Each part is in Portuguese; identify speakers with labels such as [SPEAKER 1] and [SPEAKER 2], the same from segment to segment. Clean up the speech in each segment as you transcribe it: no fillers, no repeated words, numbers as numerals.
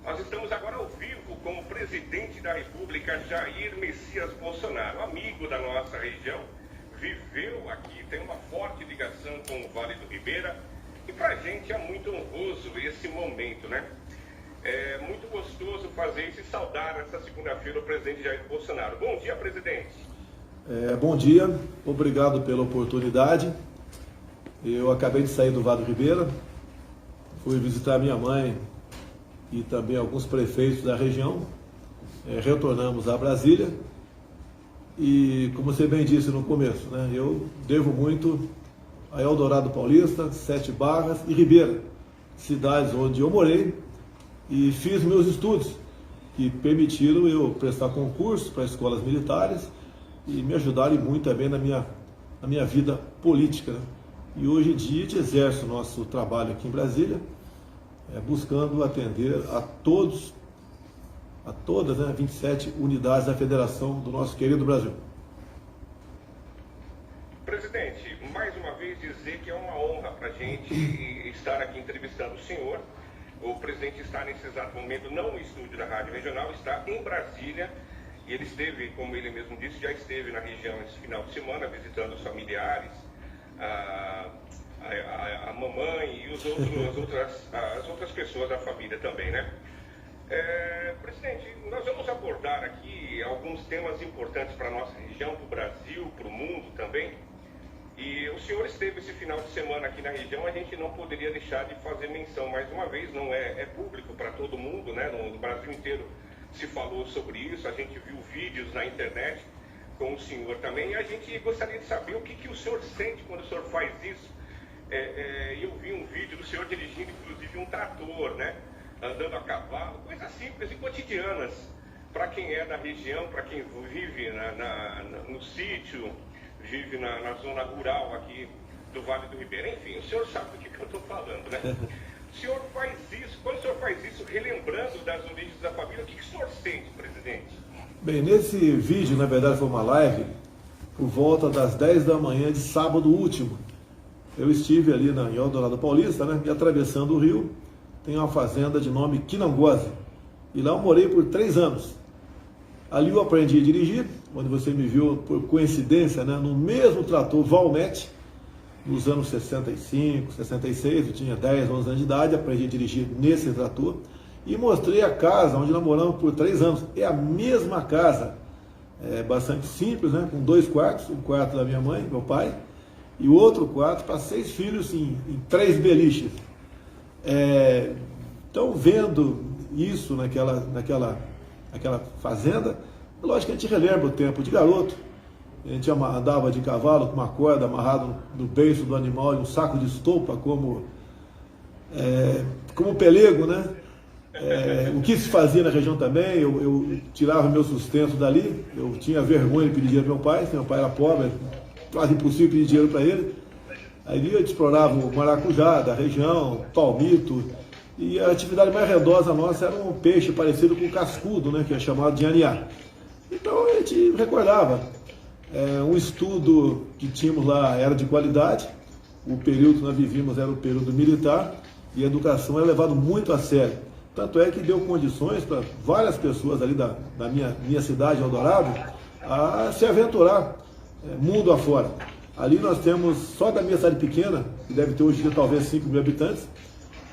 [SPEAKER 1] Nós estamos agora ao vivo com o presidente da República, Jair Messias Bolsonaro, amigo da nossa região, viveu aqui, tem uma forte ligação com o Vale do Ribeira, e para a gente é muito honroso esse momento, né? É muito gostoso fazer isso e saudar essa segunda-feira o presidente Jair Bolsonaro. Bom dia, presidente.
[SPEAKER 2] Bom dia, obrigado pela oportunidade. Eu acabei de sair do Vale do Ribeira, fui visitar minha mãe e também alguns prefeitos da região. Retornamos a Brasília e, como você bem disse no começo, né, eu devo muito a Eldorado Paulista, Sete Barras e Ribeira, cidades onde eu morei e fiz meus estudos, que permitiram eu prestar concurso para escolas militares e me ajudaram muito também na minha vida política, né? E hoje em dia a gente exerce o nosso trabalho aqui em Brasília, buscando atender a todas, né, 27 unidades da federação do nosso querido Brasil.
[SPEAKER 1] Presidente, mais uma vez dizer que é uma honra para a gente estar aqui entrevistando o senhor. O presidente está nesse exato momento não no estúdio da Rádio Regional, está em Brasília. E ele esteve, como ele mesmo disse, já esteve na região esse final de semana, visitando os familiares, a mamãe e as outras pessoas da família também, né? Presidente, nós vamos abordar aqui alguns temas importantes para a nossa região, para o Brasil, para o mundo também. E o senhor esteve esse final de semana aqui na região, a gente não poderia deixar de fazer menção mais uma vez, não é público para todo mundo, né? No Brasil inteiro se falou sobre isso, a gente viu vídeos na internet com o senhor também, e a gente gostaria de saber o que o senhor sente quando o senhor faz isso. Eu vi um vídeo do senhor dirigindo, inclusive, um trator, né? Andando a cavalo, coisas simples e cotidianas para quem é da região, para quem vive no sítio, vive na zona rural aqui do Vale do Ribeira. Enfim, o senhor sabe do que eu estou falando, né? O senhor faz isso, quando o senhor faz isso, relembrando das origens da família, o que o senhor sente, presidente?
[SPEAKER 2] Bem, nesse vídeo, na verdade, foi uma live por volta das 10 da manhã de sábado último. Eu estive ali em Eldorado Paulista, né, e atravessando o rio, tem uma fazenda de nome Quinangose. E lá eu morei por 3 anos. Ali eu aprendi a dirigir, onde você me viu, por coincidência, né, no mesmo trator Valmet, nos anos 65, 66, eu tinha 10, 11 anos de idade, aprendi a dirigir nesse trator e mostrei a casa onde nós moramos por 3 anos. É a mesma casa, bastante simples, né, com 2 quartos, um quarto da minha mãe, meu pai, e outro quarto para 6 filhos em 3 beliches. Então, vendo isso naquela fazenda, lógico que a gente relembra o tempo de garoto. A gente andava de cavalo com uma corda amarrada no beiço do animal e um saco de estopa como pelego, né? O que se fazia na região também, eu tirava meu sustento dali, eu tinha vergonha de pedir dinheiro ao meu pai, porque meu pai era pobre, quase impossível pedir dinheiro para ele. Aí eu explorava o maracujá da região, palmito, e a atividade mais rendosa nossa era um peixe parecido com cascudo, né, que é chamado de aniá. Então a gente recordava. Um estudo que tínhamos lá era de qualidade, o período que nós vivíamos era o período militar, e a educação era levada muito a sério. Tanto é que deu condições para várias pessoas ali da minha cidade, Eldorado, a se aventurar mundo afora. Ali nós temos, só da minha cidade pequena, que deve ter hoje em dia talvez 5 mil habitantes,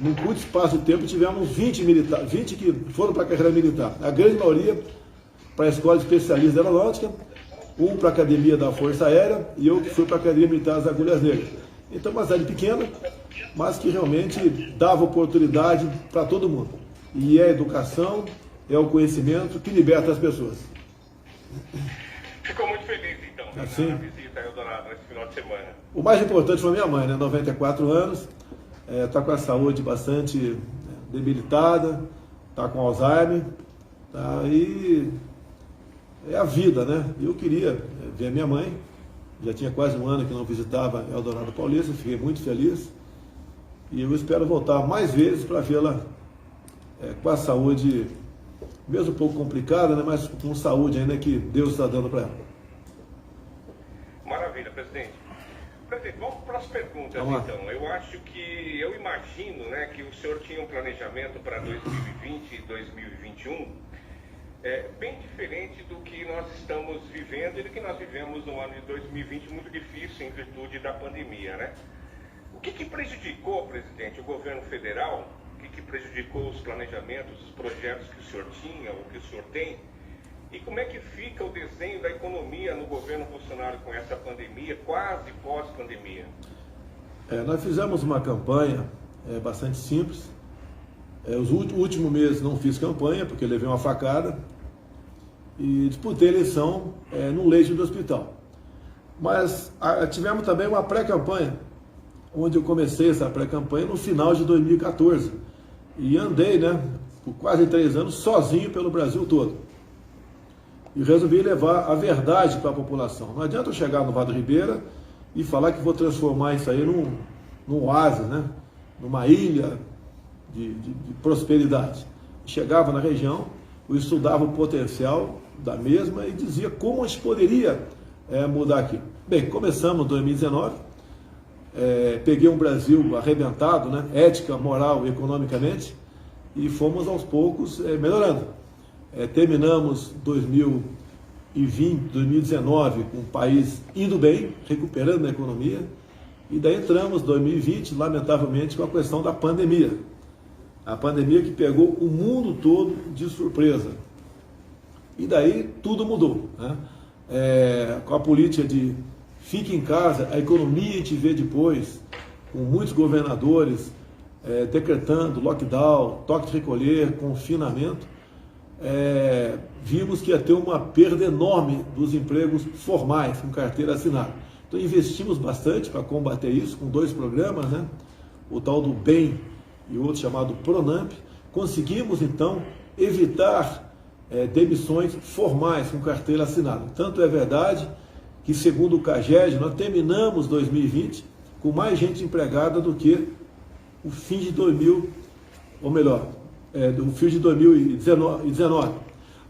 [SPEAKER 2] num curto espaço de tempo tivemos 20 que foram para a carreira militar. A grande maioria para a Escola de Especialistas de Aeronáutica, um para a Academia da Força Aérea e eu que fui para a Academia Militar das Agulhas Negras. Então, uma cidade pequena, mas que realmente dava oportunidade para todo mundo. E é a educação, é o conhecimento que liberta as pessoas.
[SPEAKER 1] Ficou muito feliz, então,
[SPEAKER 2] assim,
[SPEAKER 1] na visita a Eldorado nesse final de semana.
[SPEAKER 2] O mais importante foi minha mãe, né? 94 anos, está com a saúde bastante debilitada, está com Alzheimer, tá? E é a vida, né? Eu queria ver minha mãe, já tinha quase 1 ano que não visitava Eldorado Paulista, fiquei muito feliz e eu espero voltar mais vezes para vê-la com a saúde, mesmo um pouco complicada, né? Mas com saúde ainda que Deus está dando para ela.
[SPEAKER 1] Maravilha, presidente. Presidente, vamos para as perguntas então. Eu imagino, né, que o senhor tinha um planejamento para 2020 e 2021 bem diferente do que nós estamos vivendo e do que nós vivemos no ano de 2020, muito difícil em virtude da pandemia, né? O que prejudicou, presidente, o governo federal? O que prejudicou os planejamentos, os projetos que o senhor tinha, ou que o senhor tem? E como é que fica o desenho da economia no governo Bolsonaro com essa pandemia, quase pós-pandemia?
[SPEAKER 2] Nós fizemos uma campanha bastante simples. Os últimos meses não fiz campanha, porque levei uma facada, e disputei a eleição num leito do hospital. Mas tivemos também uma pré-campanha, onde eu comecei essa pré-campanha no final de 2014. E andei, né, por quase 3 anos, sozinho pelo Brasil todo. E resolvi levar a verdade para a população. Não adianta eu chegar no Vado Ribeira e falar que vou transformar isso aí num oásis, né, numa ilha de prosperidade. Chegava na região, eu estudava o potencial da mesma e dizia como a gente poderia mudar aqui. Bem, começamos em 2019, peguei um Brasil arrebentado, né, ética, moral e economicamente, e fomos aos poucos melhorando. Terminamos 2019 com o país indo bem, recuperando a economia, e daí entramos em 2020, lamentavelmente, com a questão da pandemia. A pandemia que pegou o mundo todo de surpresa. E daí tudo mudou, né? Com a política de fique em casa, a economia a gente vê depois, com muitos governadores decretando lockdown, toque de recolher, confinamento, vimos que ia ter uma perda enorme dos empregos formais, com carteira assinada. Então investimos bastante para combater isso, com 2 programas, né? O tal do BEM e outro chamado PRONAMP. Conseguimos então evitar demissões formais com carteira assinada. Tanto é verdade que, segundo o CAGED, nós terminamos 2020 com mais gente empregada do que o fim de 2019.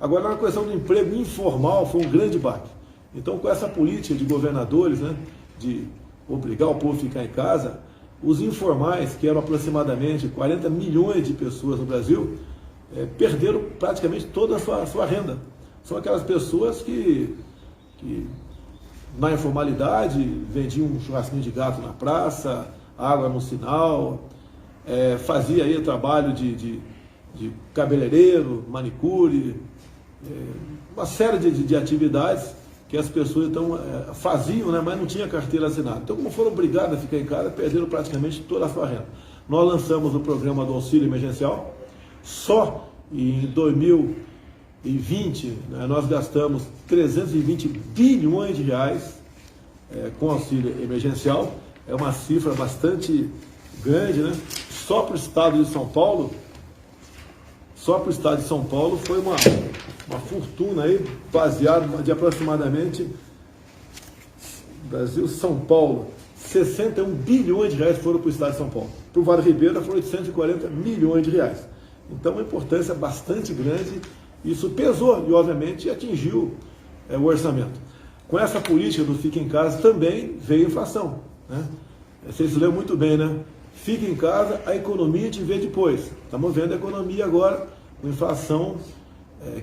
[SPEAKER 2] Agora, na questão do emprego informal, foi um grande baque. Então, com essa política de governadores, né, de obrigar o povo a ficar em casa, os informais, que eram aproximadamente 40 milhões de pessoas no Brasil, perderam praticamente toda a sua renda. São aquelas pessoas que na informalidade vendiam um churrasquinho de gato na praça, água no sinal, fazia aí trabalho de cabeleireiro, manicure, uma série de atividades que as pessoas então faziam, né, mas não tinha carteira assinada. Então, como foram obrigadas a ficar em casa, perderam praticamente toda a sua renda. Nós lançamos o programa do auxílio emergencial. Só em 2020, né, nós gastamos 320 bilhões de reais com auxílio emergencial. É uma cifra bastante grande, né? Só para o estado de São Paulo, foi uma fortuna aí, baseada de aproximadamente Brasil, São Paulo, 61 bilhões de reais foram para o estado de São Paulo. Para o Vale Ribeira foram 840 milhões de reais. Então, uma importância bastante grande, isso pesou e, obviamente, atingiu o orçamento. Com essa política do fica em casa também veio a inflação, né? Vocês leram muito bem, né? Fica em casa, a economia te vê depois. Estamos vendo a economia agora com inflação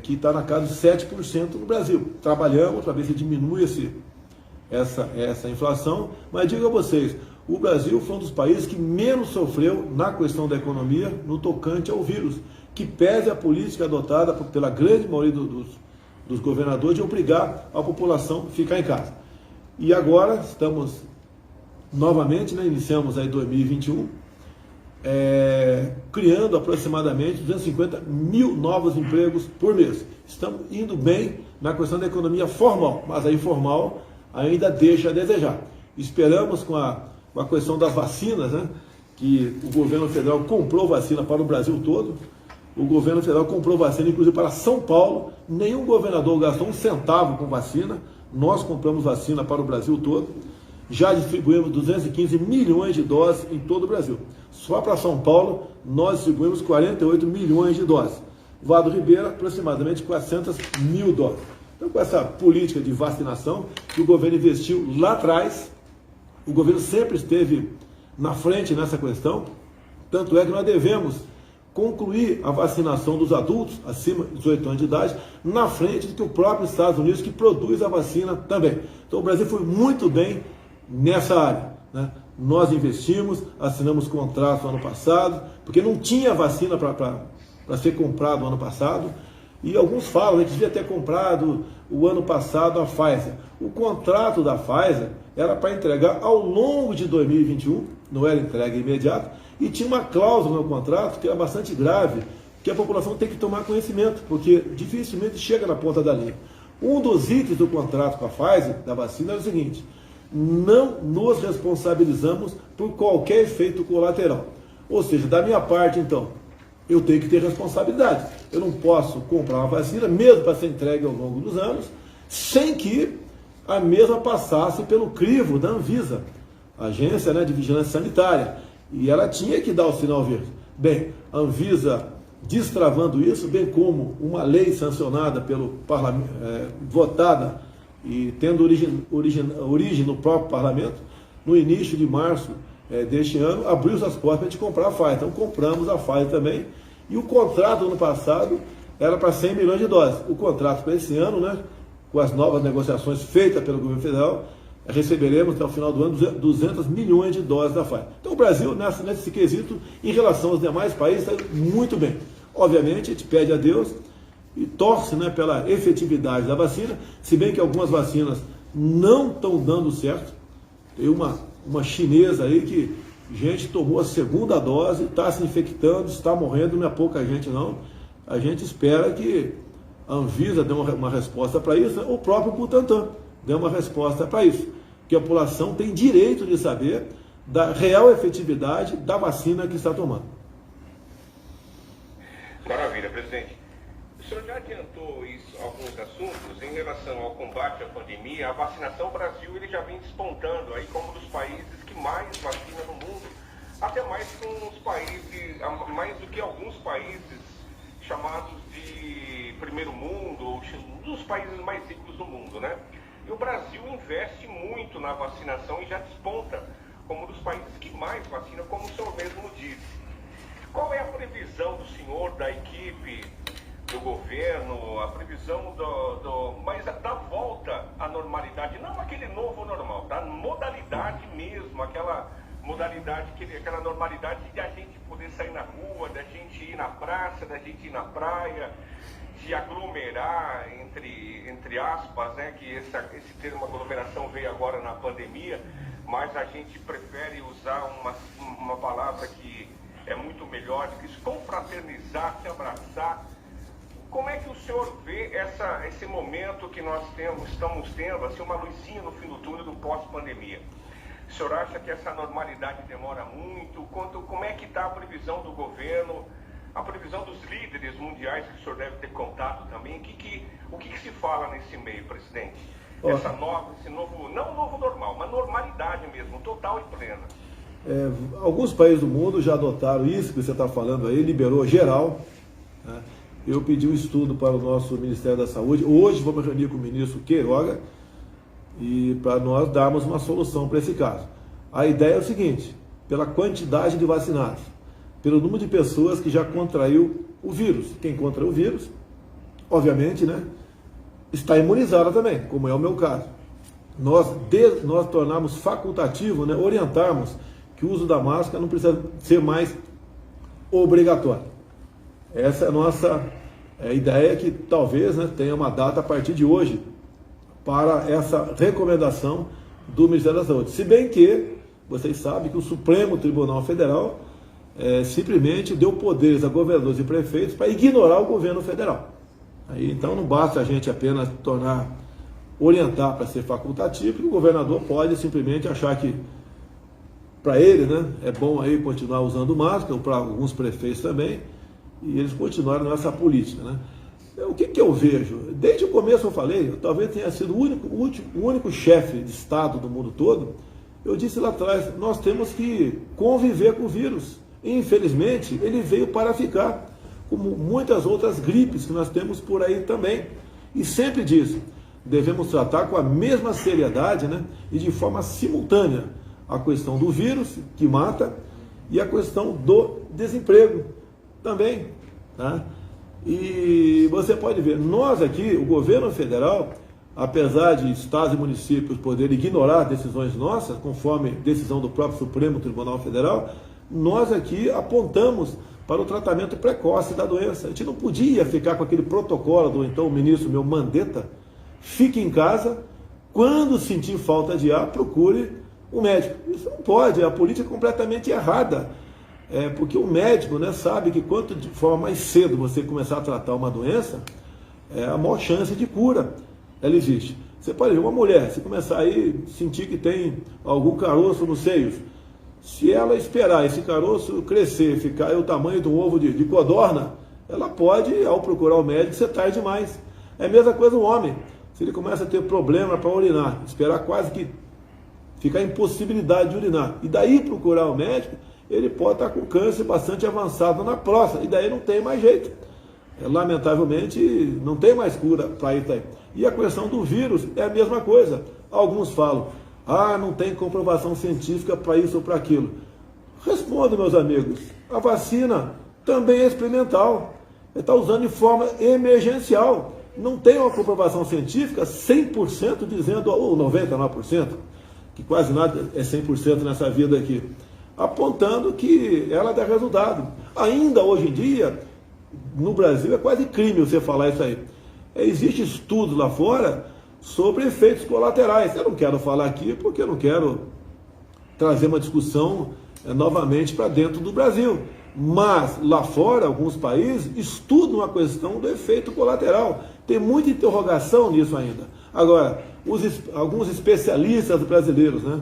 [SPEAKER 2] que está na casa de 7% no Brasil. Trabalhamos para ver se diminui essa inflação, mas digo a vocês, o Brasil foi um dos países que menos sofreu na questão da economia no tocante ao vírus, que pese a política adotada pela grande maioria dos governadores de obrigar a população a ficar em casa. E agora estamos novamente, né, iniciamos aí 2021, criando aproximadamente 250 mil novos empregos por mês. Estamos indo bem na questão da economia formal, mas a informal ainda deixa a desejar. Esperamos com a questão das vacinas, né, que o governo federal comprou vacina para o Brasil todo. O governo federal comprou vacina, inclusive para São Paulo. Nenhum governador gastou um centavo com vacina. Nós compramos vacina para o Brasil todo. Já distribuímos 215 milhões de doses em todo o Brasil. Só para São Paulo, nós distribuímos 48 milhões de doses. Vado Ribeira, aproximadamente 400 mil doses. Então, com essa política de vacinação que o governo investiu lá atrás, O governo sempre esteve na frente nessa questão, tanto é que nós devemos concluir a vacinação dos adultos acima de 18 anos de idade na frente do que o próprio Estados Unidos, que produz a vacina também. Então o Brasil foi muito bem nessa área, né? Nós investimos, assinamos contratos no ano passado, porque não tinha vacina para ser comprado no ano passado, e alguns falam que devia ter comprado o ano passado a Pfizer. O contrato da Pfizer era para entregar ao longo de 2021, não era entrega imediata, e tinha uma cláusula no contrato que era bastante grave, que a população tem que tomar conhecimento, porque dificilmente chega na ponta da linha. Um dos itens do contrato com a Pfizer, da vacina, era o seguinte: não nos responsabilizamos por qualquer efeito colateral. Ou seja, da minha parte, então, eu tenho que ter responsabilidade. Eu não posso comprar uma vacina, mesmo para ser entregue ao longo dos anos, sem que a mesma passasse pelo crivo da Anvisa, Agência, né, de Vigilância Sanitária. E ela tinha que dar o sinal verde. Bem, a Anvisa destravando isso, bem como uma lei sancionada pelo parlamento, votada e tendo origem no próprio parlamento, no início de março deste ano, abriu as portas para a gente comprar a Pfizer. Então compramos a Pfizer também. E o contrato do ano passado era para 100 milhões de doses. O contrato para esse ano, né, com as novas negociações feitas pelo governo federal, receberemos até o final do ano 200 milhões de doses da Pfizer. Então o Brasil, nesse quesito, em relação aos demais países, está muito bem. Obviamente, a gente pede a Deus e torce, né, pela efetividade da vacina, se bem que algumas vacinas não estão dando certo. Tem uma chinesa aí que, gente, tomou a segunda dose, está se infectando, está morrendo, não é pouca gente não. A gente espera que a Anvisa dê uma resposta para isso, né? O próprio Butantan dê uma resposta para isso, que a população tem direito de saber da real efetividade da vacina que está tomando.
[SPEAKER 1] Maravilha, presidente. O senhor já adiantou alguns assuntos em relação ao combate à pandemia. A vacinação, o Brasil ele já vem despontando aí como um dos países que mais vacina no mundo, até mais com os países, mais do que alguns países chamados de primeiro mundo, ou dos países mais ricos do mundo, né? E o Brasil investe muito na vacinação e já desponta como um dos países que mais vacina, como o senhor mesmo disse. Qual é a previsão do senhor, da equipe, do governo, a previsão mas da volta à normalidade, não aquele novo normal, da modalidade mesmo, aquela modalidade, aquela normalidade de a gente poder sair na rua, da gente ir na praça, da gente ir na praia, de aglomerar, entre aspas, né, que esse termo aglomeração veio agora na pandemia, mas a gente prefere usar uma palavra que é muito melhor, que se confraternizar, se abraçar. Como é que o senhor vê esse momento que nós estamos tendo, assim, uma luzinha no fim do túnel do pós-pandemia? O senhor acha que essa normalidade demora muito? Como é que está a previsão do governo, a previsão dos líderes mundiais, que o senhor deve ter contato também? O que se fala nesse meio, presidente? Esse novo, não novo normal, uma normalidade mesmo, total e plena.
[SPEAKER 2] Alguns países do mundo já adotaram isso que você está falando aí, liberou geral, né? Eu pedi um estudo para o nosso Ministério da Saúde. Hoje vamos reunir com o ministro Queiroga e para nós darmos uma solução para esse caso. A ideia é o seguinte: pela quantidade de vacinados, pelo número de pessoas que já contraiu o vírus. Quem contraiu o vírus, obviamente, né, está imunizada também, como é o meu caso. Nós tornarmos facultativo, né, orientarmos que o uso da máscara não precisa ser mais obrigatório. Essa é a nossa ideia, que talvez, né, tenha uma data a partir de hoje para essa recomendação do Ministério da Saúde. Se bem que vocês sabem que o Supremo Tribunal Federal simplesmente deu poderes a governadores e prefeitos para ignorar o governo federal. Aí, então não basta a gente apenas orientar para ser facultativo, porque o governador pode simplesmente achar que para ele, né, é bom aí continuar usando máscara, ou para alguns prefeitos também, e eles continuaram nessa política, né? O que eu vejo? Desde o começo eu falei, talvez tenha sido o único chefe de Estado do mundo todo. Eu disse lá atrás, nós temos que conviver com o vírus. Infelizmente, ele veio para ficar, como muitas outras gripes que nós temos por aí também. E sempre disse, devemos tratar com a mesma seriedade, né, e de forma simultânea a questão do vírus, que mata, e a questão do desemprego também. Tá? E você pode ver, nós aqui, o governo federal, apesar de estados e municípios poderem ignorar decisões nossas, conforme decisão do próprio Supremo Tribunal Federal, nós aqui apontamos para o tratamento precoce da doença. A gente não podia ficar com aquele protocolo do então ministro meu Mandetta, fique em casa, quando sentir falta de ar, procure um médico. Isso não pode, a política é completamente errada. Porque o médico, né, sabe que quanto de forma mais cedo você começar a tratar uma doença, a maior chance de cura ela existe. Você pode ver uma mulher, se começar aí sentir que tem algum caroço nos seios, se ela esperar esse caroço crescer, ficar o tamanho de um ovo de codorna, ela pode, ao procurar o médico, ser tarde demais. É a mesma coisa o homem. Se ele começa a ter problema para urinar, esperar quase que ficar impossibilidade de urinar, e daí procurar o médico, ele pode estar com câncer bastante avançado na próstata, e daí não tem mais jeito. Lamentavelmente, não tem mais cura para isso aí. E a questão do vírus é a mesma coisa. Alguns falam, não tem comprovação científica para isso ou para aquilo. Respondo, meus amigos, a vacina também é experimental. Está usando de forma emergencial. Não tem uma comprovação científica 100% dizendo, ou 99%, que quase nada é 100% nessa vida aqui, apontando que ela dá resultado. Ainda hoje em dia, no Brasil, é quase crime você falar isso aí. Existem estudos lá fora sobre efeitos colaterais. Eu não quero falar aqui porque eu não quero trazer uma discussão novamente para dentro do Brasil. Mas lá fora, alguns países estudam a questão do efeito colateral. Tem muita interrogação nisso ainda. Agora, alguns especialistas brasileiros, né?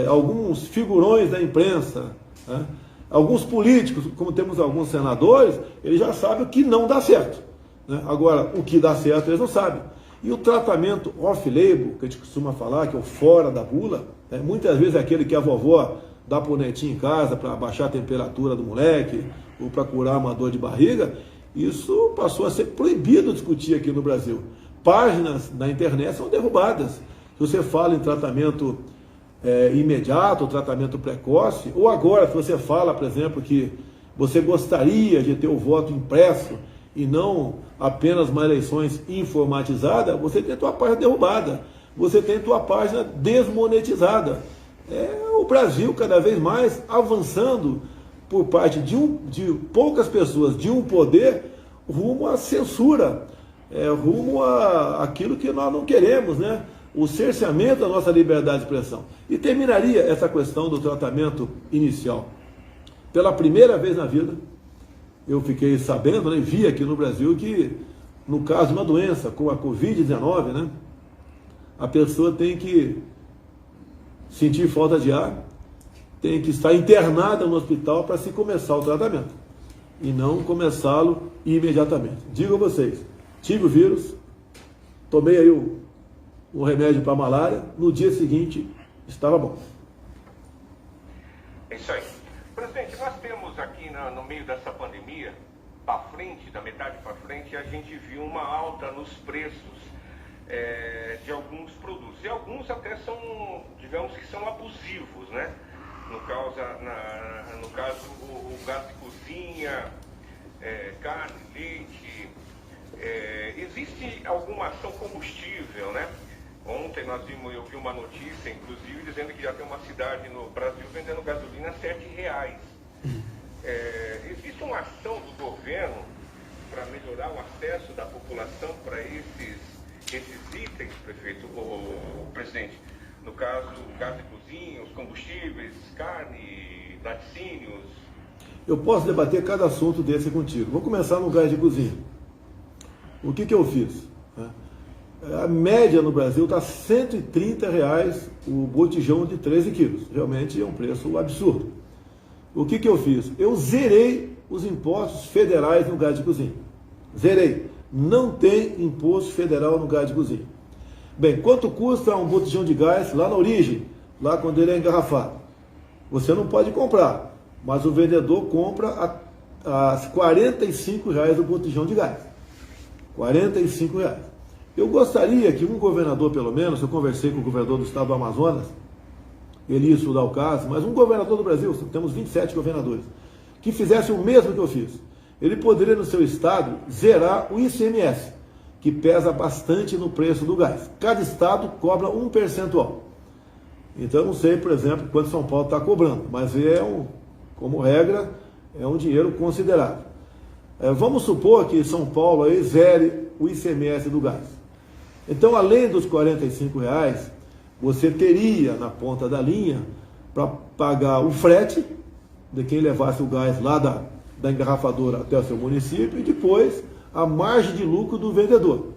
[SPEAKER 2] Alguns figurões da imprensa, né? Alguns políticos, como temos alguns senadores, eles já sabem o que não dá certo. Né? Agora, o que dá certo eles não sabem. E o tratamento off-label, que a gente costuma falar, que é o fora da bula, né? Muitas vezes é aquele que a vovó dá para o netinho em casa para baixar a temperatura do moleque, ou para curar uma dor de barriga, isso passou a ser proibido discutir aqui no Brasil. Páginas na internet são derrubadas. Se você fala em tratamento imediato, tratamento precoce, ou agora, se você fala, por exemplo, que você gostaria de ter o voto impresso e não apenas uma eleições informatizadas, você tem a tua página derrubada, você tem a tua página desmonetizada. O Brasil cada vez mais avançando por parte de poucas pessoas, de um poder, rumo à censura, rumo a aquilo que nós não queremos, né? O cerceamento da nossa liberdade de expressão. E terminaria essa questão do tratamento inicial. Pela primeira vez na vida, eu fiquei sabendo, né, vi aqui no Brasil que, no caso de uma doença como a Covid-19, né, a pessoa tem que sentir falta de ar, tem que estar internada no hospital para se começar o tratamento, e não começá-lo imediatamente. Digo a vocês, tive o vírus, tomei aí um remédio para malária, no dia seguinte estava bom.
[SPEAKER 1] É isso aí. Presidente, nós temos aqui no meio dessa pandemia, para frente, da metade para frente, a gente viu uma alta nos preços de alguns produtos. E alguns até são, digamos que são abusivos, né? No caso, o gás de cozinha, carne, leite. Existe alguma ação combustível, né? Ontem eu vi uma notícia, inclusive, dizendo que já tem uma cidade no Brasil vendendo gasolina a R$7. Existe uma ação do governo para melhorar o acesso da população para esses itens, prefeito, o presidente? No caso, gás de cozinha, os combustíveis, carne, laticínios.
[SPEAKER 2] Eu posso debater cada assunto desse contigo. Vou começar no gás de cozinha. O que eu fiz? A média no Brasil está R$130 o botijão de 13 quilos. Realmente é um preço absurdo. O que eu fiz? Eu zerei os impostos federais no gás de cozinha. Zerei. Não tem imposto federal no gás de cozinha. Bem, quanto custa um botijão de gás lá na origem? Lá quando ele é engarrafado? Você não pode comprar, mas o vendedor compra a R$45 o botijão de gás. R$45. Eu gostaria que um governador, pelo menos, eu conversei com o governador do estado do Amazonas, Elício Dalcase, mas um governador do Brasil, temos 27 governadores, que fizesse o mesmo que eu fiz. Ele poderia, no seu estado, zerar o ICMS, que pesa bastante no preço do gás. Cada estado cobra um percentual. Então, eu não sei, por exemplo, quanto São Paulo está cobrando, mas como regra, é um dinheiro considerável. Vamos supor que São Paulo aí zere o ICMS do gás. Então, além dos R$45, você teria na ponta da linha para pagar o frete de quem levasse o gás lá da engarrafadora até o seu município e depois a margem de lucro do vendedor.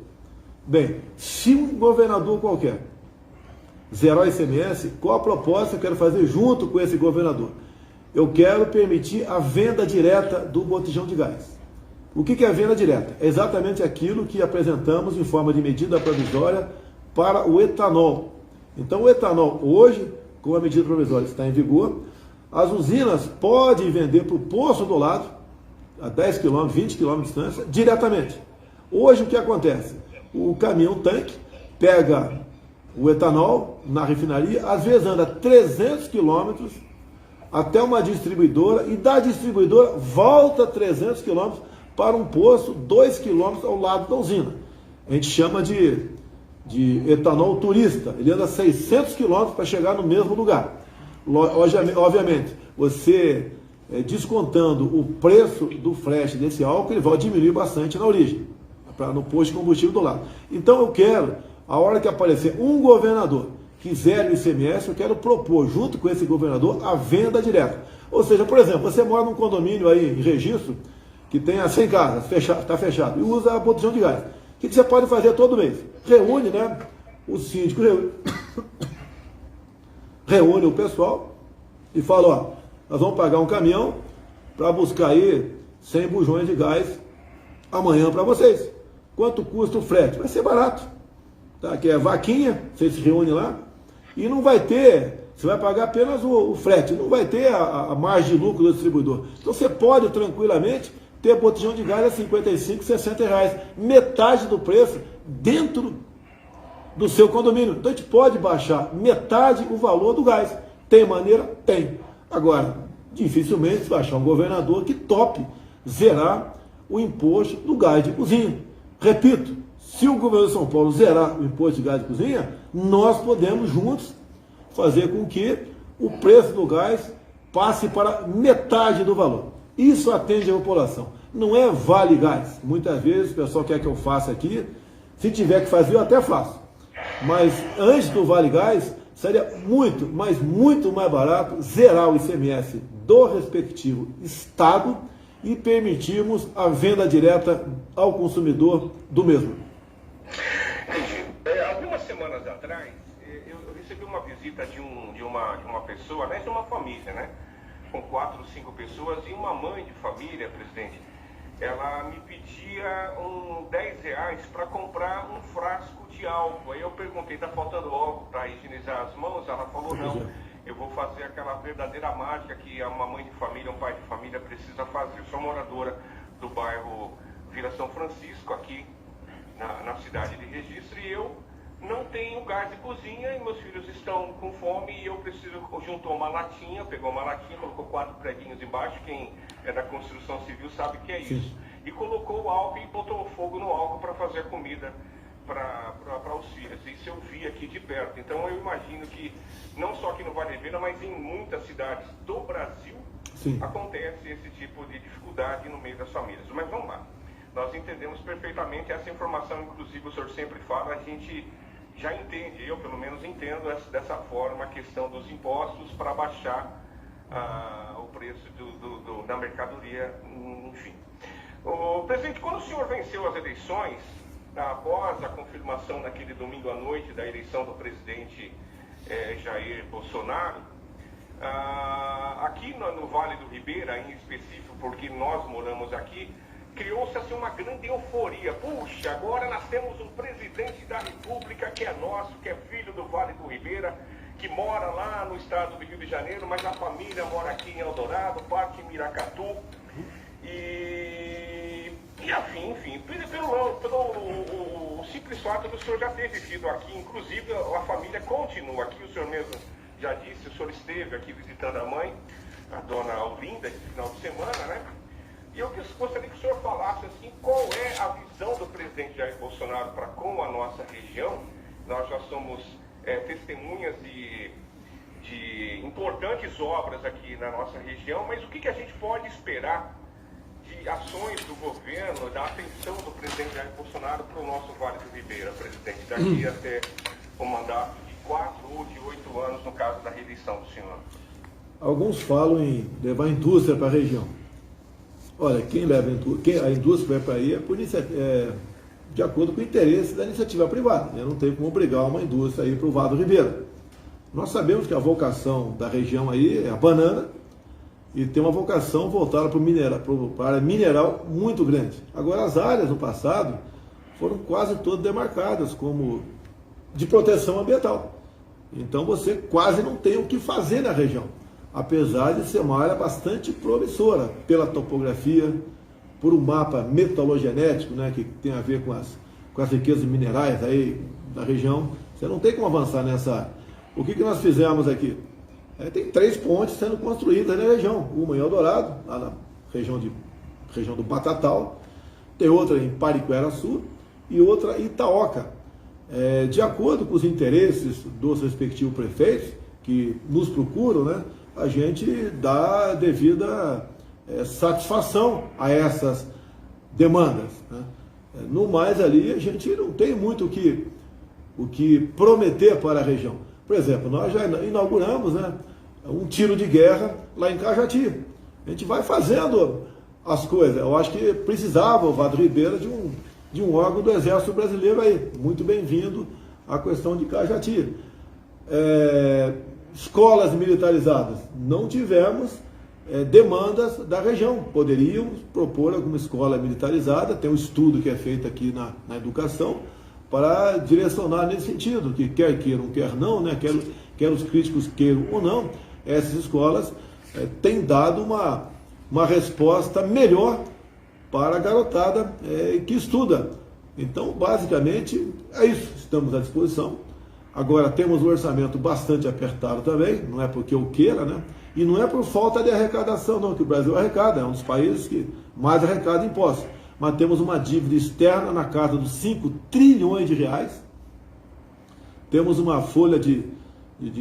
[SPEAKER 2] Bem, se um governador qualquer zerar o ICMS, qual a proposta eu quero fazer junto com esse governador? Eu quero permitir a venda direta do botijão de gás. O que é a venda direta? É exatamente aquilo que apresentamos em forma de medida provisória para o etanol. Então, o etanol hoje, com a medida provisória está em vigor, as usinas podem vender para o posto do lado, a 10 km, 20 km de distância, diretamente. Hoje, o que acontece? O caminhão-tanque pega o etanol na refinaria, às vezes anda 300 km até uma distribuidora e da distribuidora volta 300 km para um posto 2 km ao lado da usina. A gente chama de etanol turista. Ele anda 600 km para chegar no mesmo lugar. Obviamente, você descontando o preço do frete desse álcool, ele vai diminuir bastante na origem, no posto de combustível do lado. Então eu quero, a hora que aparecer um governador que zere o ICMS, eu quero propor, junto com esse governador, a venda direta. Ou seja, por exemplo, você mora num condomínio aí em Registro, que tenha 100 casas, está fechado, e usa a botijão de gás. O que você pode fazer todo mês? Reúne, né? O síndico reúne o pessoal e fala, ó, nós vamos pagar um caminhão para buscar aí 100 bujões de gás amanhã para vocês. Quanto custa o frete? Vai ser barato. Tá? Que é vaquinha, você se reúne lá, e não vai ter, você vai pagar apenas o frete, não vai ter a margem de lucro do distribuidor. Então você pode tranquilamente ter botijão de gás a 55, 60 reais, metade do preço dentro do seu condomínio. Então a gente pode baixar metade o valor do gás. Tem maneira? Tem. Agora, dificilmente você vai achar um governador que tope zerar o imposto do gás de cozinha. Repito, se o governo de São Paulo zerar o imposto de gás de cozinha, nós podemos juntos fazer com que o preço do gás passe para metade do valor. Isso atende a população. Não é vale gás. Muitas vezes o pessoal quer que eu faça aqui. Se tiver que fazer, eu até faço. Mas antes do vale gás, seria muito, mas muito mais barato zerar o ICMS do respectivo estado e permitirmos a venda direta ao consumidor do mesmo.
[SPEAKER 1] Algumas semanas atrás, eu recebi uma visita de uma pessoa, né, de uma família, né, com 4 ou 5 pessoas, e uma mãe de família, presidente, ela me pedia R$10 para comprar um frasco de álcool. Aí eu perguntei, está faltando álcool para higienizar as mãos? Ela falou, não, eu vou fazer aquela verdadeira mágica que uma mãe de família, um pai de família precisa fazer. Eu sou moradora do bairro Vila São Francisco, aqui na cidade de Registro, e eu não tenho gás de cozinha e meus filhos estão com fome e eu preciso, juntou uma latinha, pegou uma latinha, colocou 4 preguinhos embaixo, quem é da construção civil sabe que é isso. Sim. E colocou o álcool e botou fogo no álcool para fazer comida para os filhos. Isso eu vi aqui de perto. Então eu imagino que, não só aqui no Vale Ribeira, mas em muitas cidades do Brasil, sim, acontece esse tipo de dificuldade no meio das famílias. Mas vamos lá. Nós entendemos perfeitamente essa informação, inclusive o senhor sempre fala, a gente já entende, eu pelo menos entendo dessa forma a questão dos impostos para baixar o preço da mercadoria, enfim. Presidente, quando o senhor venceu as eleições, após a confirmação naquele domingo à noite da eleição do presidente Jair Bolsonaro, aqui no Vale do Ribeira, em específico, porque nós moramos aqui, criou-se assim uma grande euforia. Puxa, agora nós temos um presidente da República que é nosso, que é filho do Vale do Ribeira, que mora lá no estado do Rio de Janeiro, mas a família mora aqui em Eldorado, Parque Miracatu, e enfim, pelo simples fato do senhor já ter vivido aqui, inclusive a família continua aqui, o senhor mesmo já disse, o senhor esteve aqui visitando a mãe, a dona Aulinda, esse final de semana, né? E eu gostaria que o senhor falasse assim, qual é a visão do presidente Jair Bolsonaro para com a nossa região. Nós já somos testemunhas de importantes obras aqui na nossa região, mas o que a gente pode esperar de ações do governo, da atenção do presidente Jair Bolsonaro para o nosso Vale do Ribeira, presidente, daqui até o mandato de 4 ou de 8 anos, no caso da reeleição do senhor?
[SPEAKER 2] Alguns falam em levar a indústria para a região. Olha, a indústria vai para aí de acordo com o interesse da iniciativa privada. Eu não tenho como obrigar uma indústria a ir para o Vale do Ribeira. Nós sabemos que a vocação da região aí é a banana e tem uma vocação voltada para a área mineral muito grande. Agora, as áreas no passado foram quase todas demarcadas como de proteção ambiental. Então você quase não tem o que fazer na região, apesar de ser uma área bastante promissora pela topografia, por um mapa metalogenético, né, que tem a ver com as riquezas minerais aí da região. Você não tem como avançar nessa área. O que nós fizemos aqui? Tem 3 pontes sendo construídas na região. Uma em Eldorado, lá na região do Batatal, tem outra em Pariquera-Sul e outra em Itaoca. De acordo com os interesses dos respectivos prefeitos, que nos procuram, né, a gente dá devida satisfação a essas demandas, né? No mais ali, a gente não tem muito o que prometer para a região. Por exemplo, nós já inauguramos, né, um tiro de guerra lá em Cajati. A gente vai fazendo as coisas. Eu acho que precisava o Vale do Ribeira de um órgão do Exército Brasileiro aí. Muito bem-vindo à questão de Cajati. Escolas militarizadas. Não tivemos demandas da região. Poderíamos propor alguma escola militarizada. Tem um estudo que é feito aqui na educação para direcionar nesse sentido, que quer queiram, quer não, né? Quer os críticos queiram ou não, essas escolas têm dado uma resposta melhor para a garotada que estuda. Então, basicamente, é isso. Estamos à disposição. Agora, temos um orçamento bastante apertado também, não é porque eu queira, né? E não é por falta de arrecadação, não, que o Brasil arrecada, é um dos países que mais arrecada impostos. Mas temos uma dívida externa na casa dos 5 trilhões de reais. Temos uma folha de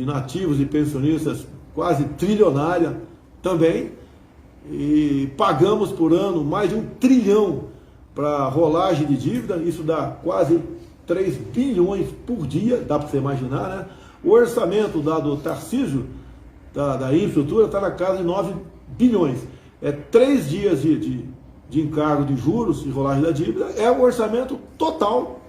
[SPEAKER 2] nativos e pensionistas quase trilionária também. E pagamos por ano mais de 1 trilhão para rolagem de dívida. Isso dá quase 3 bilhões por dia, dá para você imaginar, né? O orçamento dado Tarcísio, da infraestrutura, está na casa de 9 bilhões. 3 dias de encargo de juros e rolagem da dívida, é o orçamento total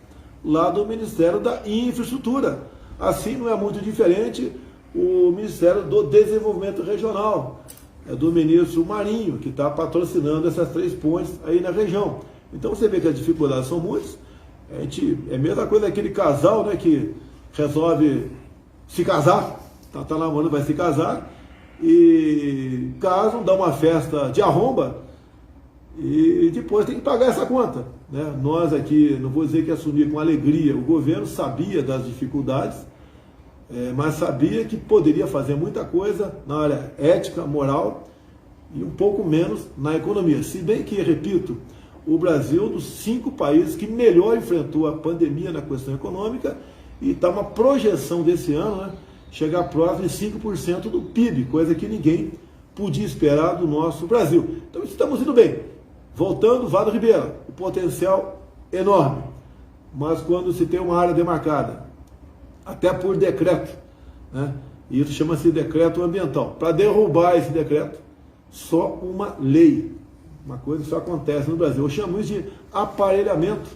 [SPEAKER 2] lá do Ministério da Infraestrutura. Assim não é muito diferente o Ministério do Desenvolvimento Regional, do ministro Marinho, que está patrocinando essas 3 pontes aí na região. Então você vê que as dificuldades são muitas. É a mesma coisa daquele casal, né, que resolve se casar, tá namorando, vai se casar, e casam, dá uma festa de arromba, e depois tem que pagar essa conta, né? Nós aqui, não vou dizer que assumir com alegria, o governo sabia das dificuldades, mas sabia que poderia fazer muita coisa na área ética, moral e um pouco menos na economia. Se bem que, repito, o Brasil é um dos 5 países que melhor enfrentou a pandemia na questão econômica e está uma projeção desse ano, né, chegar próximo de 5% do PIB, coisa que ninguém podia esperar do nosso Brasil. Então estamos indo bem. Voltando, Vale do Ribeira, o potencial enorme, mas quando se tem uma área demarcada, até por decreto, né? E isso chama-se decreto ambiental. Para derrubar esse decreto, só uma lei, uma coisa que só acontece no Brasil. Eu chamo isso de aparelhamento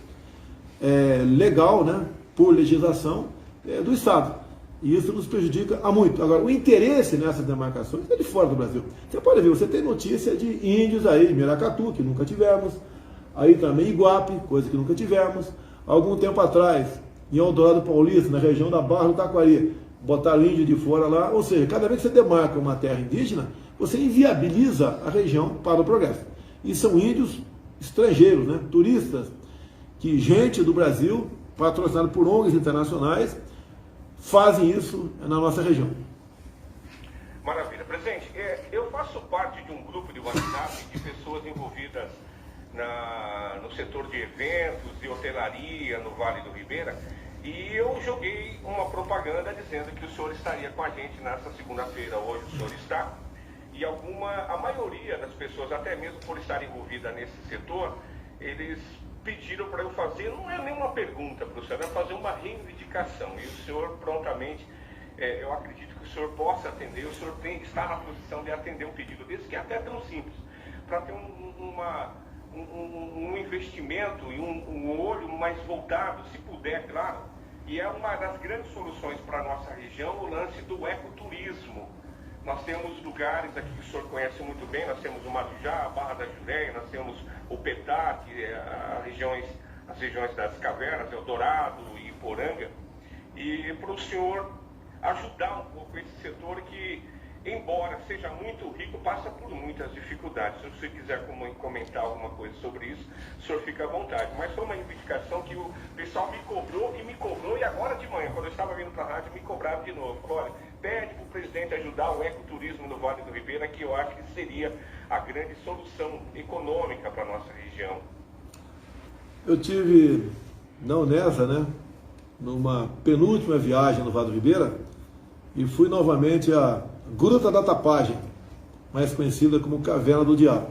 [SPEAKER 2] legal, né? Por legislação do Estado. E isso nos prejudica a muito. Agora, o interesse nessas demarcações é de fora do Brasil. Você pode ver, você tem notícia de índios aí, Miracatu, que nunca tivemos, aí também Iguape, coisa que nunca tivemos. Algum tempo atrás, em Eldorado Paulista, na região da Barra do Taquari, botaram índio de fora lá. Ou seja, cada vez que você demarca uma terra indígena, você inviabiliza a região para o progresso. E são índios estrangeiros, né? Turistas, que gente do Brasil, patrocinado por ONGs internacionais, fazem isso na nossa região.
[SPEAKER 1] do WhatsApp de pessoas envolvidas no setor de eventos e hotelaria no Vale do Ribeira, e eu joguei uma propaganda dizendo que o senhor estaria com a gente nessa segunda-feira. Hoje o senhor está, e a maioria das pessoas, até mesmo por estar envolvida nesse setor, eles pediram para eu fazer, não é nenhuma pergunta para o senhor, é fazer uma reivindicação, e o senhor prontamente, eu acredito que o senhor possa atender, o senhor está na posição de atender um pedido desse, que é até tão simples, para ter um investimento e um olho mais voltado, se puder, claro, e é uma das grandes soluções para a nossa região, o lance do ecoturismo. Nós temos lugares aqui que o senhor conhece muito bem, nós temos o Marujá, a Barra da Jureia, nós temos o Petá, que é as regiões das cavernas, Eldorado e Iporanga, e para o senhor ajudar um pouco esse setor que, embora seja muito rico, passa por muitas dificuldades. Se você quiser comentar alguma coisa sobre isso, o senhor fica à vontade. Mas foi uma reivindicação que o pessoal me cobrou, e agora de manhã, quando eu estava vindo para a rádio, me cobraram de novo. Olha, pede para o presidente ajudar o ecoturismo no Vale do Ribeira, que eu acho que seria a grande solução econômica para a nossa região.
[SPEAKER 2] Eu tive, não nessa, né, numa penúltima viagem no Vale do Ribeira, e fui novamente a Gruta da Tapagem, mais conhecida como Caverna do Diabo.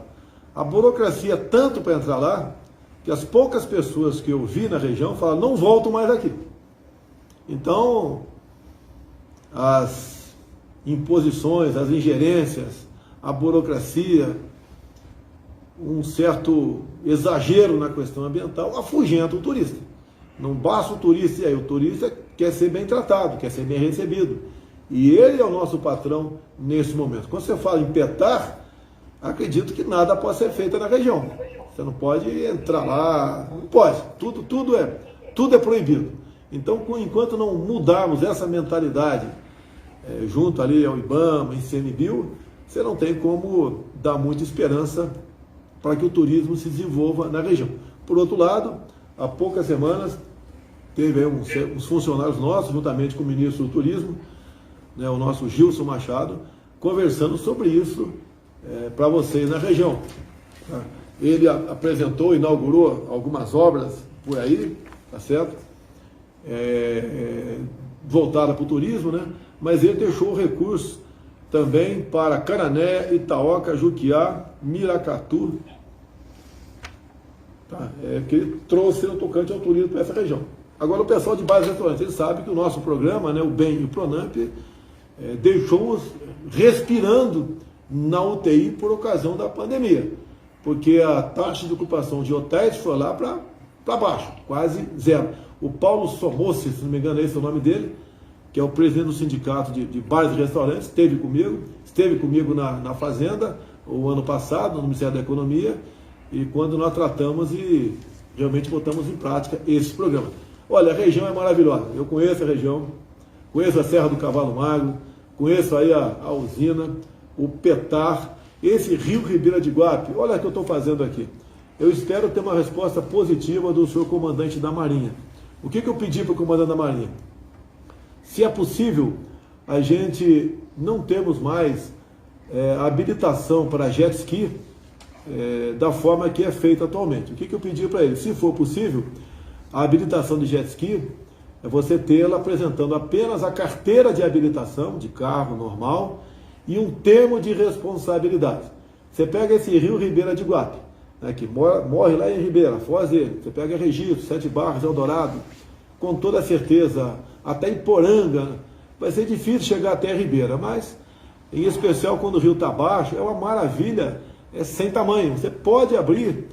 [SPEAKER 2] A burocracia tanto para entrar lá, que as poucas pessoas que eu vi na região falaram, não volto mais aqui. Então, as imposições, as ingerências, a burocracia, um certo exagero na questão ambiental, afugenta o turista. Não basta o turista, e aí o turista quer ser bem tratado, quer ser bem recebido. E ele é o nosso patrão nesse momento. Quando você fala em petar, acredito que nada pode ser feito na região. Você não pode entrar lá, não pode. Tudo é proibido. Então, enquanto não mudarmos essa mentalidade, junto ali ao IBAMA, ICMBio, você não tem como dar muita esperança para que o turismo se desenvolva na região. Por outro lado, há poucas semanas, teve aí uns funcionários nossos, juntamente com o ministro do Turismo, né, o nosso Gilson Machado, conversando sobre isso para vocês na região. Ele apresentou, inaugurou algumas obras por aí, tá certo? Voltada para o turismo, né? Mas ele deixou o recurso também para Canané, Itaoca, Juquiá, Miracatu, tá? Que ele trouxe no tocante ao turismo para essa região. Agora o pessoal de bares e restaurantes, ele sabe que o nosso programa, né, o BEM e o PRONAMP, deixou-os respirando na UTI por ocasião da pandemia, porque a taxa de ocupação de hotéis foi lá para baixo, quase zero. O Paulo Somossi, se não me engano, esse é o nome dele, que é o presidente do sindicato de bares e restaurantes, esteve comigo na Fazenda o ano passado, no Ministério da Economia, e quando nós tratamos e realmente botamos em prática esse programa. Olha, a região é maravilhosa, eu conheço a região, conheço a Serra do Cavalo Magro, conheço aí a usina, o Petar, esse Rio Ribeira de Guape. Olha o que eu estou fazendo aqui. Eu espero ter uma resposta positiva do senhor comandante da Marinha. O que eu pedi para o comandante da Marinha? Se é possível, a gente não temos mais habilitação para jet ski da forma que é feita atualmente. O que eu pedi para ele? Se for possível, a habilitação de jet ski é você tê-la apresentando apenas a carteira de habilitação de carro normal e um termo de responsabilidade. Você pega esse Rio Ribeira de Guape, né, que morre lá em Ribeira, Foz dele. Você pega Registro, Sete Barras, Eldorado, com toda certeza, até Iporanga, vai ser difícil chegar até Ribeira, mas, em especial quando o rio está baixo, é uma maravilha sem tamanho. Você pode abrir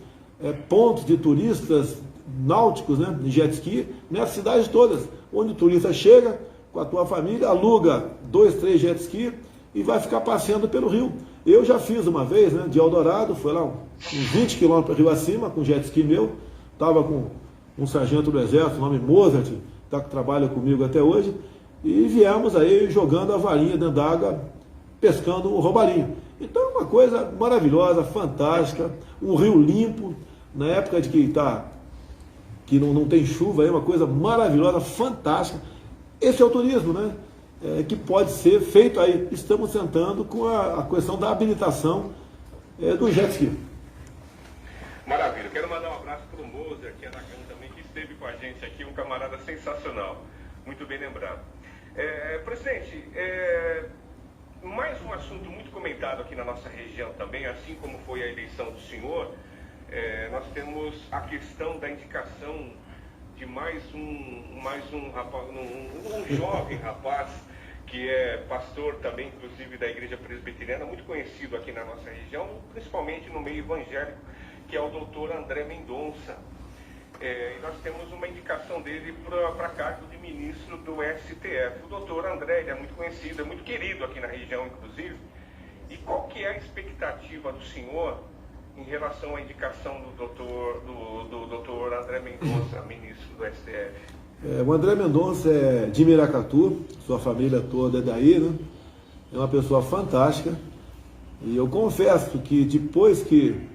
[SPEAKER 2] pontos de turistas náuticos, né, de jet ski, nessas cidades todas, onde o turista chega com a tua família, aluga 2, 3 jet ski e vai ficar passeando pelo rio. Eu já fiz uma vez, né, de Eldorado, foi lá uns 20 quilômetros para o rio acima, com jet ski meu, estava com um sargento do exército, nome Mozart, que trabalha comigo até hoje, e viemos aí jogando a varinha dentro d'água, pescando o roubalinho. Então é uma coisa maravilhosa, fantástica, um rio limpo, na época de que não tem chuva, é uma coisa maravilhosa, fantástica. Esse é o turismo, né? Que pode ser feito aí. Estamos tentando com a questão da habilitação do jet ski.
[SPEAKER 1] Maravilha. Quero mandar um abraço para o Moser, que é Nagano também, que esteve com a gente aqui, um camarada sensacional. Muito bem lembrado. Presidente, mais um assunto muito comentado aqui na nossa região também, assim como foi a eleição do senhor, nós temos a questão da indicação de mais um rapaz, um jovem rapaz, que é pastor também, inclusive, da Igreja Presbiteriana, muito conhecido aqui na nossa região, principalmente no meio evangélico, que é o doutor André Mendonça. E nós temos uma indicação dele para cargo de ministro do STF. O doutor André, ele é muito conhecido, é muito querido aqui na região, inclusive. E qual que é a expectativa do senhor em relação à indicação do doutor André Mendonça, ministro do STF?
[SPEAKER 2] O André Mendonça é de Miracatu, sua família toda é daí, né? É uma pessoa fantástica. E eu confesso que depois que,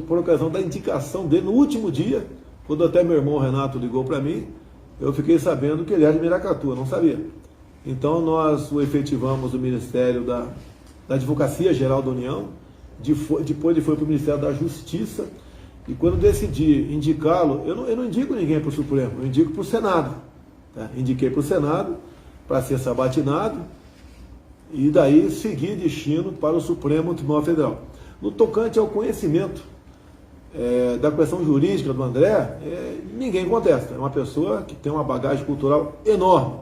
[SPEAKER 2] por ocasião da indicação dele, no último dia, quando até meu irmão Renato ligou para mim, eu fiquei sabendo que ele era de Miracatu, eu não sabia. Então nós o efetivamos no Ministério da Advocacia Geral da União, depois ele foi para o Ministério da Justiça, e quando decidi indicá-lo, eu não indico ninguém para o Supremo, eu indico para o Senado. Tá? Indiquei para o Senado para ser sabatinado, e daí seguir destino para o Supremo Tribunal Federal. No tocante ao conhecimento da questão jurídica do André, ninguém contesta. É uma pessoa que tem uma bagagem cultural enorme.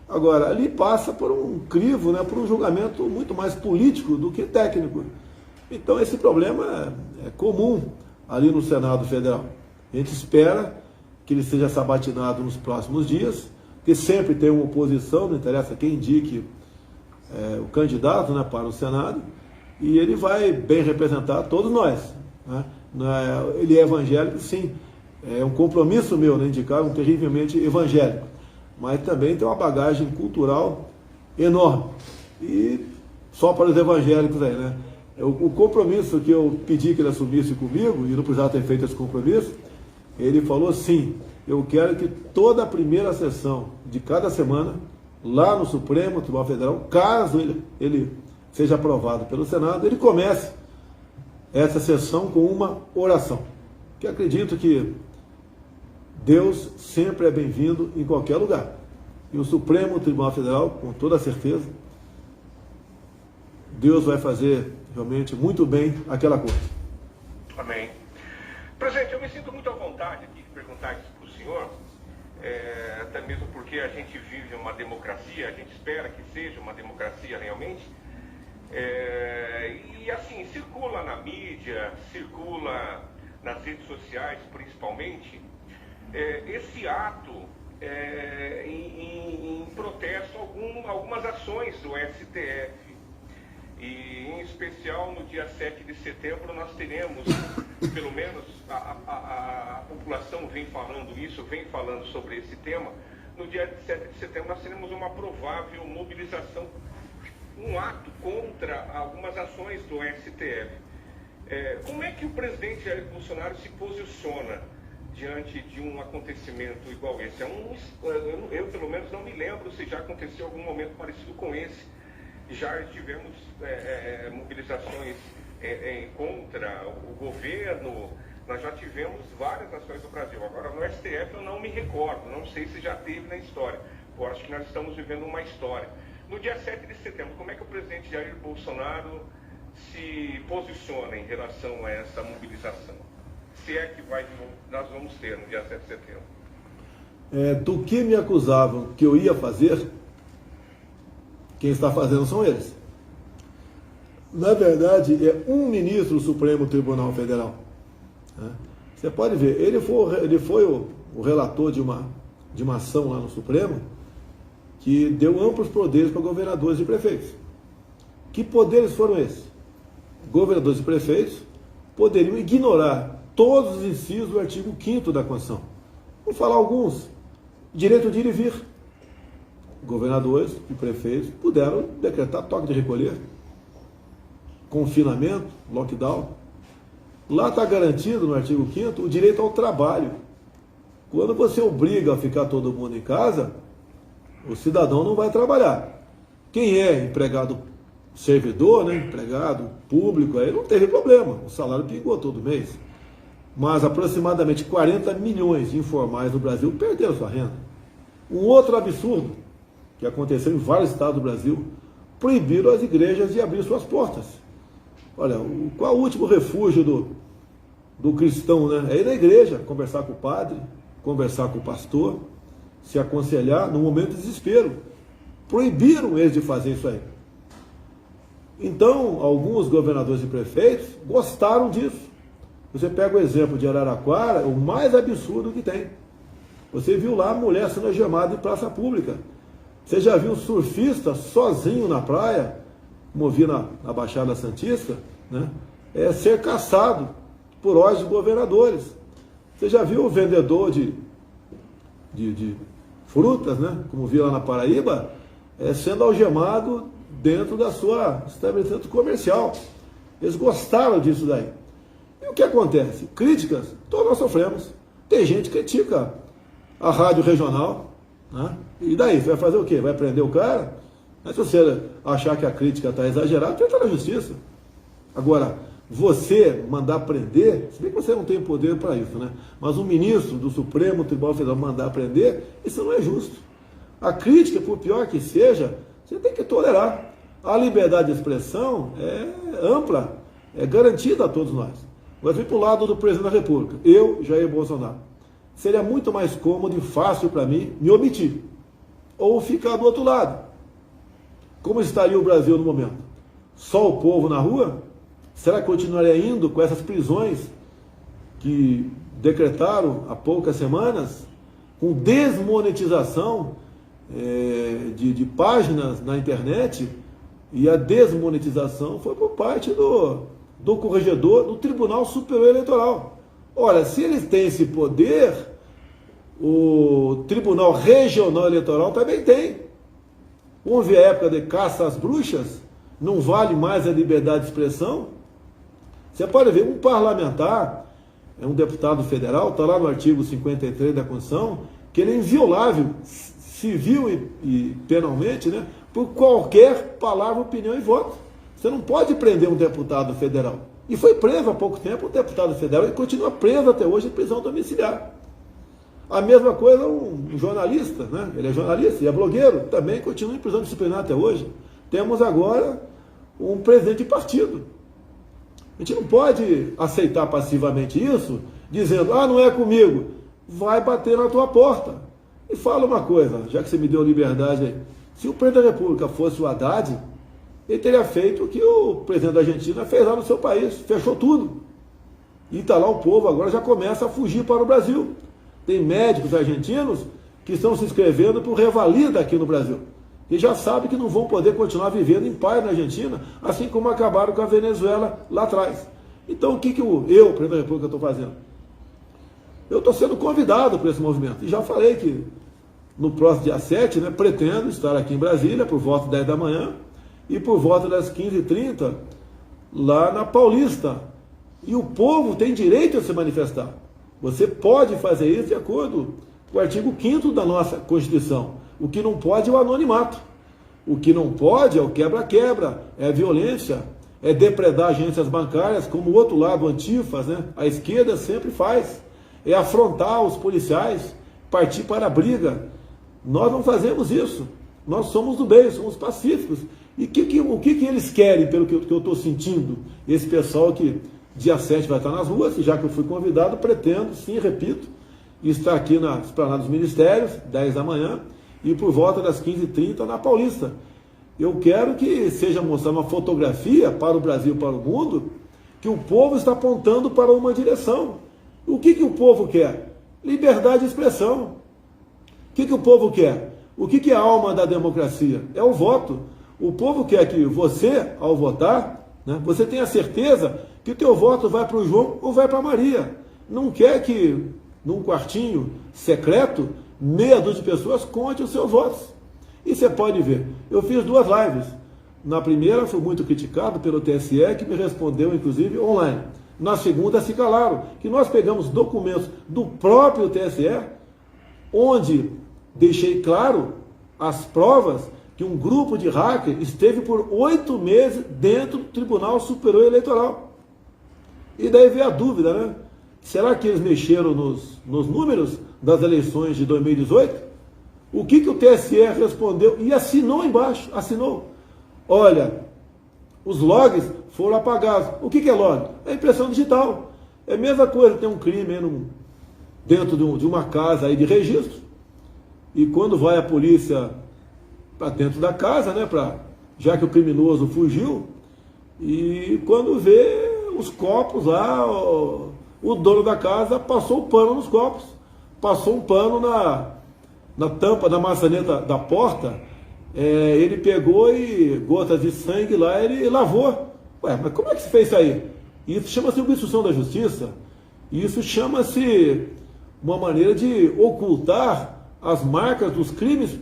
[SPEAKER 2] Agora, ali passa por um crivo, né, por um julgamento muito mais político do que técnico. Então, esse problema é comum ali no Senado Federal. A gente espera que ele seja sabatinado nos próximos dias, que sempre tem uma oposição, não interessa quem indique o candidato, né, para o Senado, e ele vai bem representar todos nós. Né? Ele é evangélico, sim. É um compromisso meu, né, indicar um terrivelmente evangélico. Mas também tem uma bagagem cultural enorme. E só para os evangélicos aí, né? O compromisso que eu pedi que ele assumisse comigo, e não precisava ter feito esse compromisso, ele falou sim, eu quero que toda a primeira sessão de cada semana, lá no Supremo Tribunal Federal, caso ele seja aprovado pelo Senado, ele comece essa sessão com uma oração. Que acredito que Deus sempre é bem-vindo em qualquer lugar. E o Supremo Tribunal Federal, com toda certeza, Deus vai fazer realmente muito bem aquela coisa.
[SPEAKER 1] Amém. Presidente, eu me sinto muito à vontade aqui de perguntar isso para o senhor, até mesmo porque a gente vive uma democracia, a gente espera que seja uma democracia realmente. E assim, circula na mídia, circula nas redes sociais principalmente, esse ato em protesto a algumas ações do STF. E em especial no dia 7 de setembro nós teremos, pelo menos a população vem falando isso, vem falando sobre esse tema. No dia 7 de setembro nós teremos uma provável mobilização, um ato contra algumas ações do STF. Como é que o presidente Jair Bolsonaro se posiciona diante de um acontecimento igual esse? Eu pelo menos não me lembro se já aconteceu algum momento parecido com esse. Já tivemos mobilizações contra o governo, nós já tivemos várias nações do Brasil. Agora, no STF eu não me recordo, não sei se já teve na história. Eu acho que nós estamos vivendo uma história. No dia 7 de setembro, como é que o presidente Jair Bolsonaro se posiciona em relação a essa mobilização? Se é que nós vamos ter no dia 7 de setembro.
[SPEAKER 2] Do que me acusavam que eu ia fazer, quem está fazendo são eles. Na verdade, é um ministro do Supremo Tribunal Federal. Você pode ver, ele foi o relator de uma ação lá no Supremo que deu amplos poderes para governadores e prefeitos. Que poderes foram esses? Governadores e prefeitos poderiam ignorar todos os incisos do artigo 5º da Constituição. Vou falar alguns. Direito de ir e vir. Governadores e prefeitos puderam decretar toque de recolher, confinamento, lockdown. Lá está garantido no artigo 5º o direito ao trabalho. Quando você obriga a ficar todo mundo em casa, o cidadão não vai trabalhar. Quem é empregado servidor, né, empregado público, aí não teve problema, o salário pingou todo mês. Mas aproximadamente 40 milhões de informais no Brasil perderam sua renda. Um outro absurdo que aconteceu em vários estados do Brasil, proibiram as igrejas de abrir suas portas. Olha, qual o último refúgio do cristão, né? É ir na igreja, conversar com o padre, conversar com o pastor, se aconselhar no momento de desespero. Proibiram eles de fazer isso aí. Então, alguns governadores e prefeitos gostaram disso. Você pega o exemplo de Araraquara, o mais absurdo que tem. Você viu lá a mulher sendo algemada em praça pública. Você já viu surfista sozinho na praia, como eu vi na Baixada Santista, né? Ser caçado por ordens de governadores. Você já viu o vendedor de frutas, né? Como vi lá na Paraíba, sendo algemado dentro da sua estabelecimento comercial. Eles gostaram disso daí. E o que acontece? Críticas, todos nós sofremos. Tem gente que critica a rádio regional, né? E daí? Você vai fazer o quê? Vai prender o cara? Mas se você achar que a crítica está exagerada, tenta na justiça. Agora, você mandar prender, se bem que você não tem poder para isso, né? Mas um ministro do Supremo Tribunal Federal mandar prender, isso não é justo. A crítica, por pior que seja, você tem que tolerar. A liberdade de expressão é ampla, é garantida a todos nós. Agora, vem para o lado do presidente da República, eu, Jair Bolsonaro. Seria muito mais cômodo e fácil para mim me omitir, ou ficar do outro lado. Como estaria o Brasil no momento? Só o povo na rua? Será que continuaria indo com essas prisões que decretaram há poucas semanas, com desmonetização de páginas na internet? E a desmonetização foi por parte do corregedor do Tribunal Superior Eleitoral. Olha, se eles têm esse poder, o Tribunal Regional Eleitoral também tem. Vamos ver a época de caça às bruxas? Não vale mais a liberdade de expressão? Você pode ver, um parlamentar, um deputado federal, está lá no artigo 53 da Constituição, que ele é inviolável, civil e penalmente, né, por qualquer palavra, opinião e voto. Você não pode prender um deputado federal. E foi preso há pouco tempo um deputado federal e continua preso até hoje em prisão domiciliar. A mesma coisa um jornalista, né? Ele é jornalista e é blogueiro, também continua em prisão disciplinar até hoje. Temos agora um presidente de partido. A gente não pode aceitar passivamente isso, dizendo, não é comigo, vai bater na tua porta. E fala uma coisa, já que você me deu liberdade aí, se o presidente da República fosse o Haddad, ele teria feito o que o presidente da Argentina fez lá no seu país, fechou tudo. E está lá o povo, agora já começa a fugir para o Brasil. Tem médicos argentinos que estão se inscrevendo para o Revalida aqui no Brasil. E já sabem que não vão poder continuar vivendo em paz na Argentina, assim como acabaram com a Venezuela lá atrás. Então o que eu, presidente da República, estou fazendo? Eu estou sendo convidado para esse movimento. E já falei que no próximo dia 7, né, pretendo estar aqui em Brasília por volta das 10 da manhã e por volta das 15h30 lá na Paulista. E o povo tem direito a se manifestar. Você pode fazer isso de acordo com o artigo 5º da nossa Constituição. O que não pode é o anonimato. O que não pode é o quebra-quebra, é a violência, é depredar agências bancárias, como o outro lado, o Antifas, né? A esquerda sempre faz. É afrontar os policiais, partir para a briga. Nós não fazemos isso. Nós somos do bem, somos pacíficos. E o que eles querem, pelo que eu estou sentindo? Esse pessoal que dia 7 vai estar nas ruas, e já que eu fui convidado, pretendo, sim, repito, estar aqui na Esplanada dos Ministérios, 10 da manhã, e por volta das 15h30 na Paulista. Eu quero que seja mostrada uma fotografia para o Brasil, para o mundo, que o povo está apontando para uma direção. O que o povo quer? Liberdade de expressão. O que o povo quer? O que é a alma da democracia? É o voto. O povo quer que você, ao votar, né, você tenha certeza que o teu voto vai para o João ou vai para a Maria. Não quer que, num quartinho secreto, meia dúzia de pessoas conte os seus votos. E você pode ver, eu fiz 2 lives. Na primeira fui muito criticado pelo TSE, que me respondeu, inclusive, online. Na segunda se calaram, que nós pegamos documentos do próprio TSE, onde deixei claro as provas que um grupo de hackers esteve por 8 meses dentro do Tribunal Superior Eleitoral. E daí veio a dúvida, né? Será que eles mexeram nos números das eleições de 2018? O que o TSE respondeu e assinou embaixo, assinou. Olha, os logs foram apagados. O que é log? É impressão digital. É a mesma coisa, tem um crime aí dentro de uma casa aí de registro, e quando vai a polícia para dentro da casa, né, já que o criminoso fugiu, e quando vê os copos lá, o dono da casa passou o pano nos copos, passou um pano na tampa da maçaneta da porta, ele pegou e gotas de sangue lá, ele lavou. Ué, mas como é que se fez isso aí? Isso chama-se obstrução da justiça, isso chama-se uma maneira de ocultar as marcas dos crimes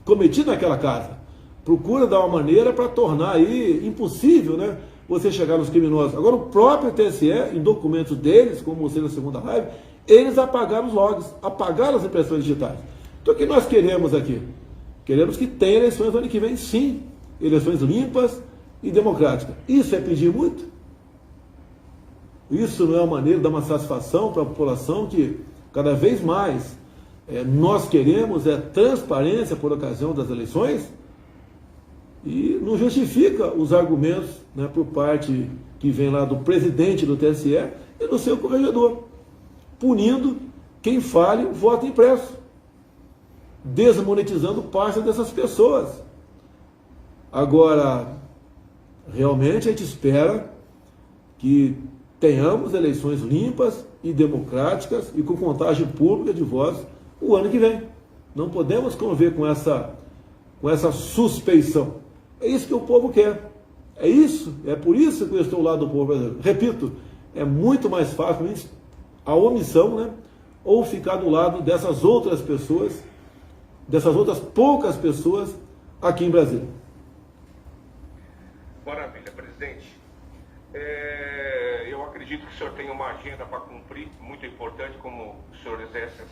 [SPEAKER 2] cometidos naquela casa. Procura dar uma maneira para tornar aí impossível, né, você chegar nos criminosos. Agora, o próprio TSE, em documentos deles, como mostrei na segunda live, eles apagaram os logs, apagaram as impressões digitais. Então, o que nós queremos aqui? Queremos que tenha eleições no ano que vem, sim. Eleições limpas e democráticas. Isso é pedir muito? Isso não é uma maneira de dar uma satisfação para a população que cada vez mais nós queremos transparência por ocasião das eleições? E não justifica os argumentos, né, por parte que vem lá do presidente do TSE e do seu corregedor, punindo quem fale o voto impresso, desmonetizando parte dessas pessoas. Agora, realmente a gente espera que tenhamos eleições limpas e democráticas e com contagem pública de votos o ano que vem. Não podemos conviver com essa suspeição. É isso que o povo quer. É por isso que eu estou ao lado do povo brasileiro. Repito, é muito mais fácil a omissão, né, ou ficar do lado dessas outras pessoas, dessas outras poucas pessoas aqui em Brasília.
[SPEAKER 1] Maravilha, presidente. Eu acredito que o senhor tem uma agenda para cumprir, muito importante, como o senhor exerce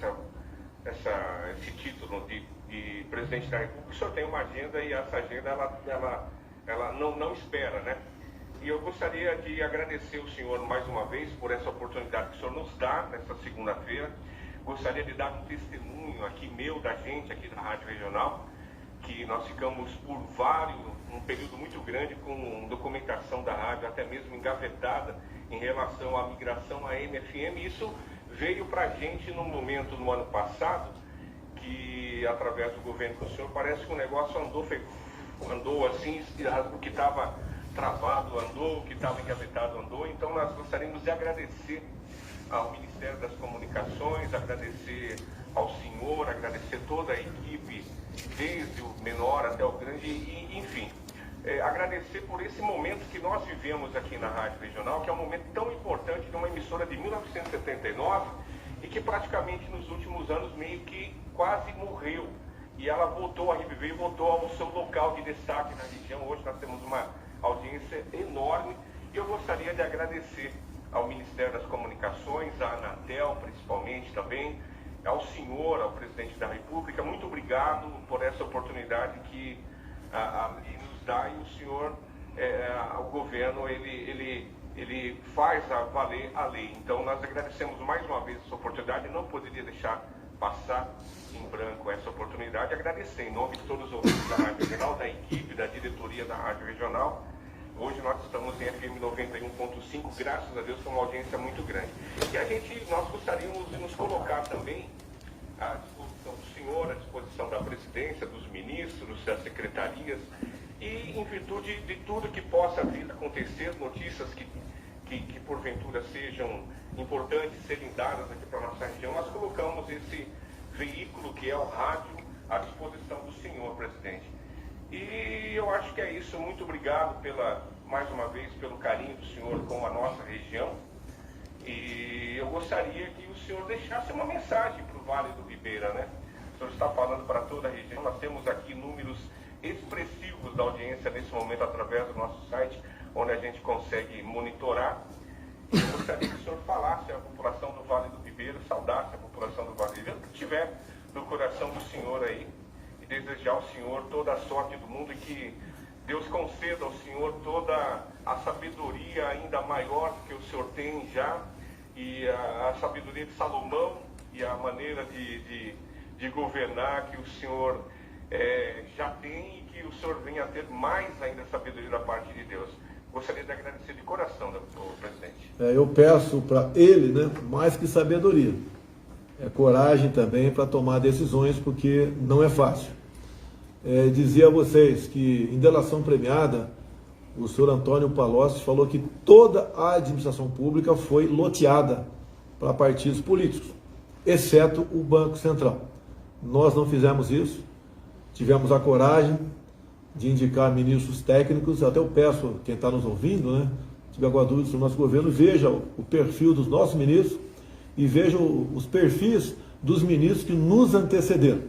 [SPEAKER 1] esse título de presidente da República. O senhor tem uma agenda e essa agenda ela não espera, né? E eu gostaria de agradecer o senhor mais uma vez por essa oportunidade que o senhor nos dá nessa segunda-feira. Gostaria de dar um testemunho aqui da gente aqui da Rádio Regional, que nós ficamos por um período muito grande com documentação da rádio, até mesmo engavetada em relação à migração à AM/FM. Isso veio para a gente num momento no ano passado, que através do governo do senhor, parece que o negócio andou assim, o que estava travado andou, o que estava engavetado andou. Então nós gostaríamos de agradecer ao Ministério das Comunicações, agradecer ao senhor, agradecer toda a equipe, desde o menor até o grande, e enfim, agradecer por esse momento que nós vivemos aqui na Rádio Regional, que é um momento tão importante de uma emissora de 1979 e que praticamente nos últimos anos meio que quase morreu. E ela voltou a reviver e voltou ao seu local de destaque na região. Hoje nós temos uma audiência enorme e eu gostaria de agradecer ao Ministério das Comunicações, à Anatel principalmente também, ao senhor, ao presidente da República. Muito obrigado por essa oportunidade que nos dá, e o senhor, o governo, ele faz valer a lei. Então nós agradecemos mais uma vez essa oportunidade, não poderia deixar passar em branco essa oportunidade. Agradecer em nome de todos os ouvintes da Rádio Regional, da equipe, da diretoria da Rádio Regional. Hoje nós estamos em FM 91.5, graças a Deus, com uma audiência muito grande. E nós gostaríamos de nos colocar também à disposição do senhor, à disposição da presidência, dos ministros, das secretarias, e em virtude de tudo que possa vir a acontecer, notícias que porventura sejam importantes serem dadas aqui para a nossa região, nós colocamos esse veículo que é o rádio à disposição do senhor, presidente. E eu acho que é isso. Muito obrigado mais uma vez pelo carinho do senhor com a nossa região. E eu gostaria que o senhor deixasse uma mensagem para o Vale do Ribeira, né? O senhor está falando para toda a região. Nós temos aqui números expressivos da audiência nesse momento através do nosso site, onde a gente consegue monitorar. E eu gostaria que o senhor falasse à população do Vale do Ribeira, saudasse a população do Vale do Ribeira, que estiver no coração do senhor aí, e desejar ao senhor toda a sorte do mundo e que Deus conceda ao senhor toda a sabedoria ainda maior que o senhor tem já, e a sabedoria de Salomão e a maneira de governar que o senhor já tem, e que o senhor venha a ter mais ainda sabedoria da parte de Deus. Gostaria de agradecer de coração, presidente.
[SPEAKER 2] Eu peço para ele, né, mais que sabedoria, coragem também para tomar decisões, porque não é fácil. Dizia a vocês que, em delação premiada, o senhor Antônio Palocci falou que toda a administração pública foi loteada para partidos políticos, exceto o Banco Central. Nós não fizemos isso, tivemos a coragem de indicar ministros técnicos. Até eu peço, quem está nos ouvindo, né, se tiver alguma dúvida sobre o nosso governo, veja o perfil dos nossos ministros e veja os perfis dos ministros que nos antecederam.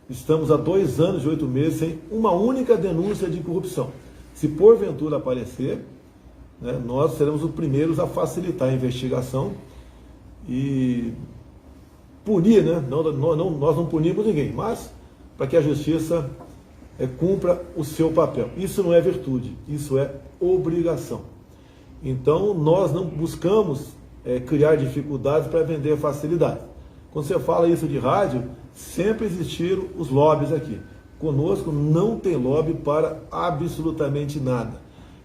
[SPEAKER 2] Estamos há 2 anos e 8 meses sem uma única denúncia de corrupção. Se porventura aparecer, né, nós seremos os primeiros a facilitar a investigação e punir, né? Nós não punimos ninguém, mas para que a justiça cumpra o seu papel. Isso não é virtude, isso é obrigação. Então, nós não buscamos criar dificuldades para vender facilidade. Quando você fala isso de rádio, sempre existiram os lobbies aqui. Conosco não tem lobby para absolutamente nada.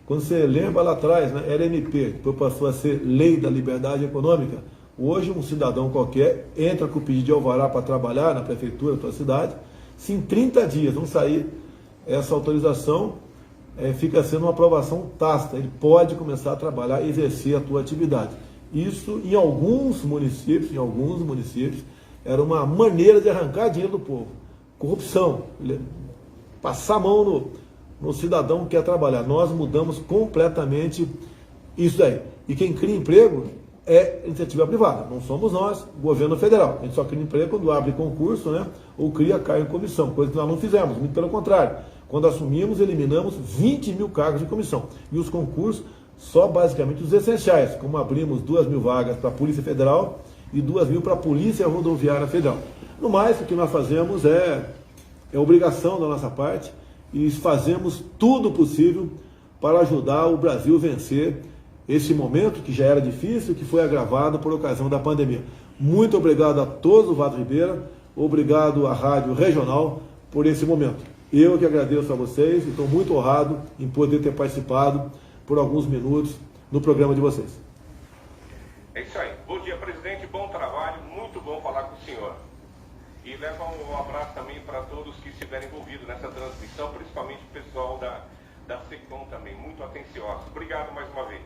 [SPEAKER 2] Quando você lembra lá atrás, né, era MP, depois passou a ser Lei da Liberdade Econômica. Hoje, um cidadão qualquer entra com o pedido de alvará para trabalhar na prefeitura da sua cidade. Se em 30 dias não sair essa autorização, fica sendo uma aprovação tácita. Ele pode começar a trabalhar e exercer a sua atividade. Isso, em alguns municípios, era uma maneira de arrancar dinheiro do povo. Corrupção, passar a mão no cidadão que quer trabalhar. Nós mudamos completamente isso daí. E quem cria emprego é iniciativa privada, não somos nós, governo federal. A gente só cria emprego quando abre concurso, né, ou cria cargo em comissão, coisa que nós não fizemos, muito pelo contrário. Quando assumimos, eliminamos 20 mil cargos de comissão. E os concursos, só basicamente os essenciais, como abrimos 2.000 vagas para a Polícia Federal e 2.000 para a Polícia Rodoviária Federal. No mais, o que nós fazemos é obrigação da nossa parte e fazemos tudo possível para ajudar o Brasil a vencer esse momento que já era difícil, que foi agravado por ocasião da pandemia. Muito obrigado a todos, o Vado Ribeira, obrigado à Rádio Regional por esse momento. Eu que agradeço a vocês e estou muito honrado em poder ter participado por alguns minutos no programa de vocês.
[SPEAKER 1] É isso aí. Bom dia, presidente. Bom trabalho. Muito bom falar com o senhor. E leva um abraço também para todos que estiverem envolvidos nessa transmissão, principalmente o pessoal da SECOM também, muito atencioso. Obrigado mais uma vez.